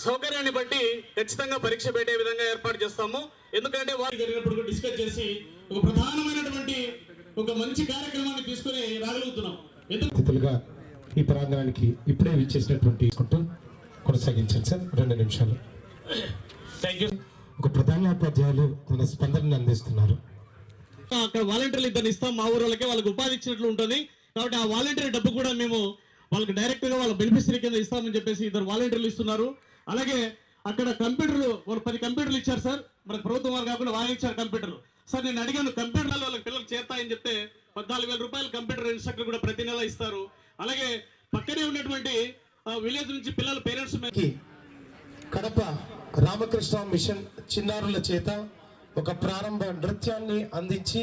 సౌకర్యాన్ని బట్టి ఖచ్చితంగా పరీక్ష పెట్టే విధంగా ఏర్పాటు చేస్తాము. ఎందుకంటే వారు జరిగినప్పుడు డిస్కస్ చేసి ఒక ప్రధానమైనటువంటి ఒక మంచి కార్యక్రమాన్ని తీసుకుని రాగలుగుతున్నాం. అతిథులుగా ఈ ప్రాంగణానికి ఇప్పుడే విచ్చేసినటువంటి కొనసాగించాను సార్ 2 నిమిషాలు. Thank you. ఒక ప్రధానోపాధ్యాయులు మన స్పందనను అందిస్తున్నారు. అక్కడ వాలంటీర్లు 2 ఇస్తాం మా ఊరు వాళ్ళకి, వాళ్ళకి ఉపాధి ఇచ్చినట్లు ఉంటుంది. కాబట్టి ఆ వాలంటీర్ డబ్బు కూడా మేము వాళ్ళకి డైరెక్ట్ గా వాళ్ళ బెనిఫిషరీ కింద ఇస్తామని చెప్పేసి 2 వాలంటీర్లు ఇస్తున్నారు. అలాగే అక్కడ కంప్యూటర్లు వాళ్ళు 10 కంప్యూటర్లు ఇచ్చారు సార్. మనకు ప్రభుత్వం వాళ్ళు కాకుండా వాళ్ళు ఇచ్చారు కంప్యూటర్లు. సార్ నేను అడిగాను కంప్యూటర్లు వాళ్ళకి పిల్లలు చేస్తాయని చెప్తే 14,000 రూపాయలు కంప్యూటర్ ఇన్స్ట్రక్టర్ కూడా ప్రతి నెల ఇస్తారు. అలాగే పక్కనే ఉన్నటువంటి విలేజ్ నుంచి పిల్లల పేరెంట్స్ కడప రామకృష్ణ మిషన్ చిన్నారుల చేత ఒక ప్రారంభ నృత్యాన్ని అందించి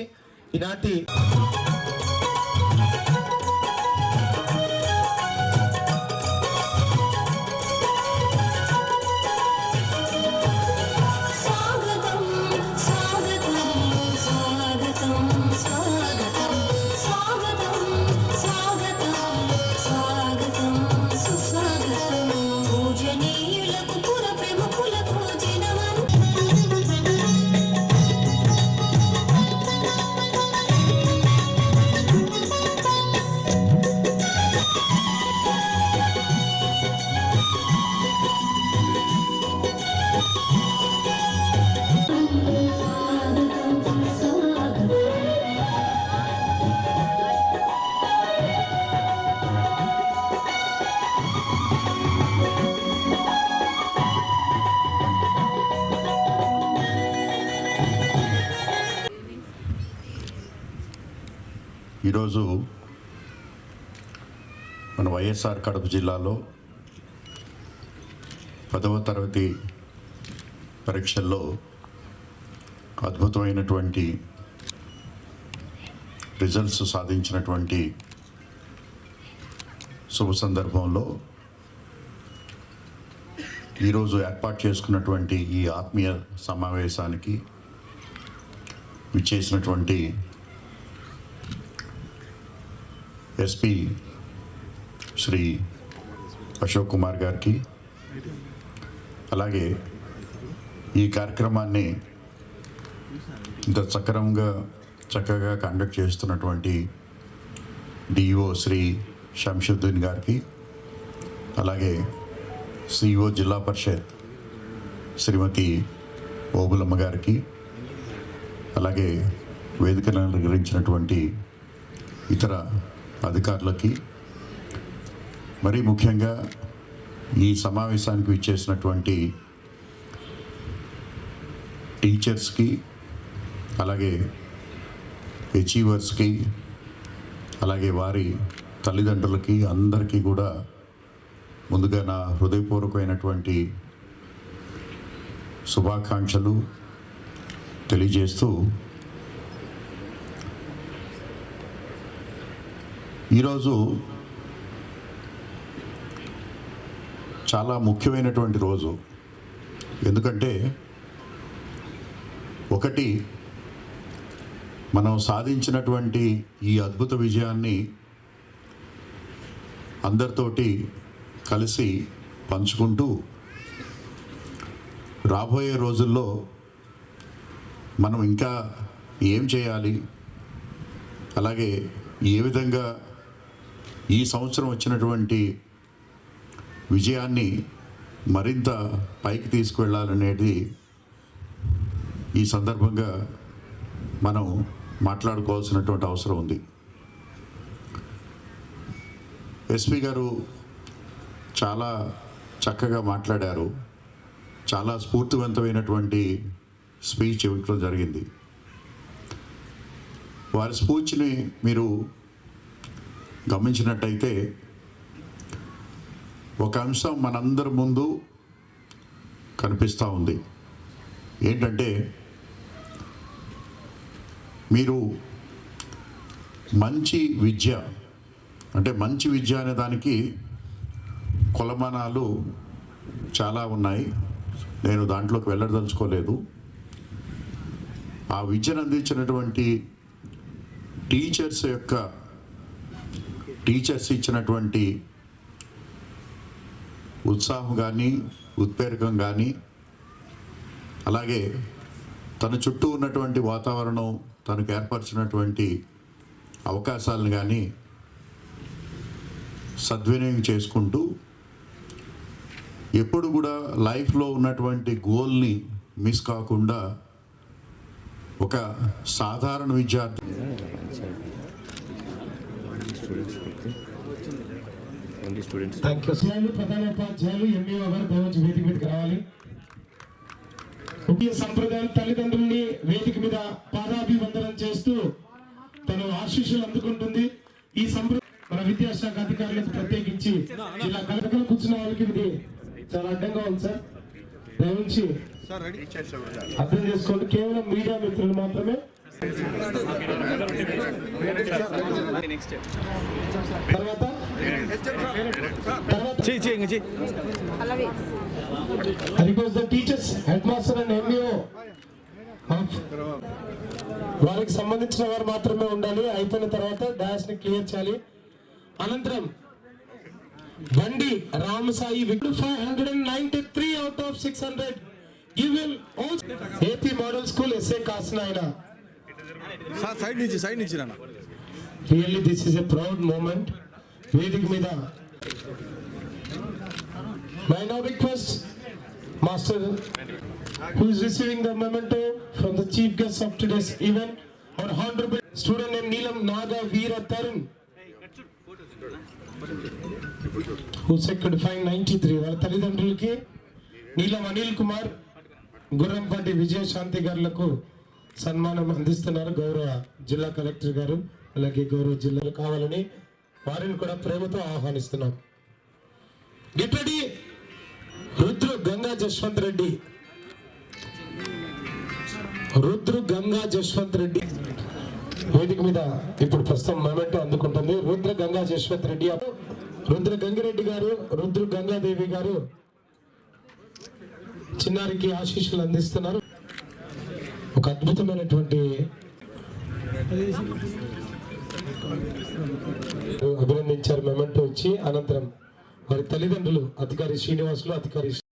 ఈనాటి ఈరోజు మన వైఎస్ఆర్ కడప జిల్లాలో 10వ తరగతి పరీక్షల్లో అద్భుతమైనటువంటి రిజల్ట్స్ సాధించినటువంటి శుభ సందర్భంలో ఈరోజు ఏర్పాటు చేసుకున్నటువంటి ఈ ఆత్మీయ సమావేశానికి విచ్చేసినటువంటి ఎస్పీ శ్రీ అశోక్ కుమార్ గారికి, అలాగే ఈ కార్యక్రమాన్ని ఇంత చక్కగా కండక్ట్ చేస్తున్నటువంటి డిఓ శ్రీ శంషుద్దీన్ గారికి, అలాగే సిఇఓ జిల్లా పరిషత్ శ్రీమతి ఓబులమ్మ గారికి, అలాగే వేదికను అలంకరించినటువంటి ఇతర అధికారులకి, మరీ ముఖ్యంగా ఈ సమావేశానికి విచ్చేసినటువంటి టీచర్స్కి, అలాగే అచీవర్స్కి, అలాగే వారి తల్లిదండ్రులకి అందరికీ కూడా ముందుగా నా హృదయపూర్వకమైనటువంటి శుభాకాంక్షలు తెలియజేస్తూ ఈరోజు చాలా ముఖ్యమైనటువంటి రోజు. ఎందుకంటే ఒకటి, మనం సాధించినటువంటి ఈ అద్భుత విజయాన్ని అందరితోటి కలిసి పంచుకుంటూ రాబోయే రోజుల్లో మనం ఇంకా ఏం చేయాలి, అలాగే ఏ విధంగా ఈ సంవత్సరం వచ్చినటువంటి విజయాన్ని మరింత పైకి తీసుకువెళ్ళాలనేది ఈ సందర్భంగా మనం మాట్లాడుకోవాల్సినటువంటి అవసరం ఉంది. ఎస్పీ గారు చాలా చక్కగా మాట్లాడారు. చాలా స్ఫూర్తివంతమైనటువంటి స్పీచ్ ఇవ్వడం జరిగింది. వారి స్పీచ్ని మీరు గమనించినట్టయితే ఒక అంశం మనందరి ముందు కనిపిస్తూ ఉంది. ఏంటంటే, మీరు మంచి విద్య అంటే మంచి విద్య అనే దానికి కొలమానాలు చాలా ఉన్నాయి. నేను దాంట్లోకి వెళ్ళదలుచుకోలేదు. ఆ విద్యను అందించినటువంటి టీచర్స్ ఇచ్చినటువంటి ఉత్సాహం కానీ ఉత్ప్రేరకం కానీ అలాగే తన చుట్టూ ఉన్నటువంటి వాతావరణం తనకు ఏర్పరిచినటువంటి అవకాశాలను కానీ సద్వినియోగం చేసుకుంటూ ఎప్పుడు కూడా లైఫ్లో ఉన్నటువంటి గోల్ని మిస్ కాకుండా ఒక సాధారణ విద్యార్థి థ్యాంక్ యూ. ప్రధానోపాధ్యాయులు ఎంఈఓ గారు దయచేసి వేదిక మీదకి రావాలి. ముఖ్య సంప్రదాయం తల్లిదండ్రుల్ని వేదిక మీద పాదాభివందనం చేస్తూ తను ఆశీస్సులు అందుకుంటుంది. ఈ సంప్రదాయం మన విద్యాశాఖ అధికారులకు ప్రత్యేకించి ఇలా కలకలు కూర్చున్న వాళ్ళకి ఇది చాలా అడ్డంగా ఉంది సార్. దయవుంచి అర్థం చేసుకోండి. కేవలం మీడియా మిత్రులు మాత్రమే. తర్వాత request the teachers, head master and MEO వారికి సంబంధించిన వారు మాత్రమే ఉండాలి. అయిపోయిన తర్వాత డాష్ ని క్లియర్ చేయాలి. అనంతరం Bandi Ramasai 593 out of 600 given AP model school S A Kasinayana. Side నుంచి రానా. Really this is a proud moment. వేదిక మీద may now request master who is receiving the memento from the chief guest of today's event, our honorable student named Neelam Naga Veera Tarun, who secured 593. వాళ్ళ తల్లిదండ్రులకి నీలం అనిల్ కుమార్, గుర్రంపాటి విజయశాంతి గారులకు సన్మానం అందిస్తున్నారు గౌరవ జిల్లా collector గారు. అలాగే గౌరవ జిల్లాలు కావాలని వారిని కూడా ప్రేమతో ఆహ్వానిస్తున్నాం. Get ready. రుద్రు గంగా జశ్వంత్ రెడ్డి, రుద్రు గంగా జశ్వంత్ రెడ్డి వేదిక మీద ఇప్పుడు ప్రస్తుతం మొమెంటో అందుకుంటుంది. రుద్ర గంగా జశ్వంత్ రెడ్డి, రుద్ర గంగిరెడ్డి గారు, రుద్రు గంగాదేవి గారు చిన్నారికి ఆశీస్సులు అందిస్తున్నారు. ఒక అద్భుతమైనటువంటి అభినందించారు మొమెంటో ఇచ్చి. అనంతరం వారి తల్లిదండ్రులు అధికారి శ్రీనివాసులు, అధికారి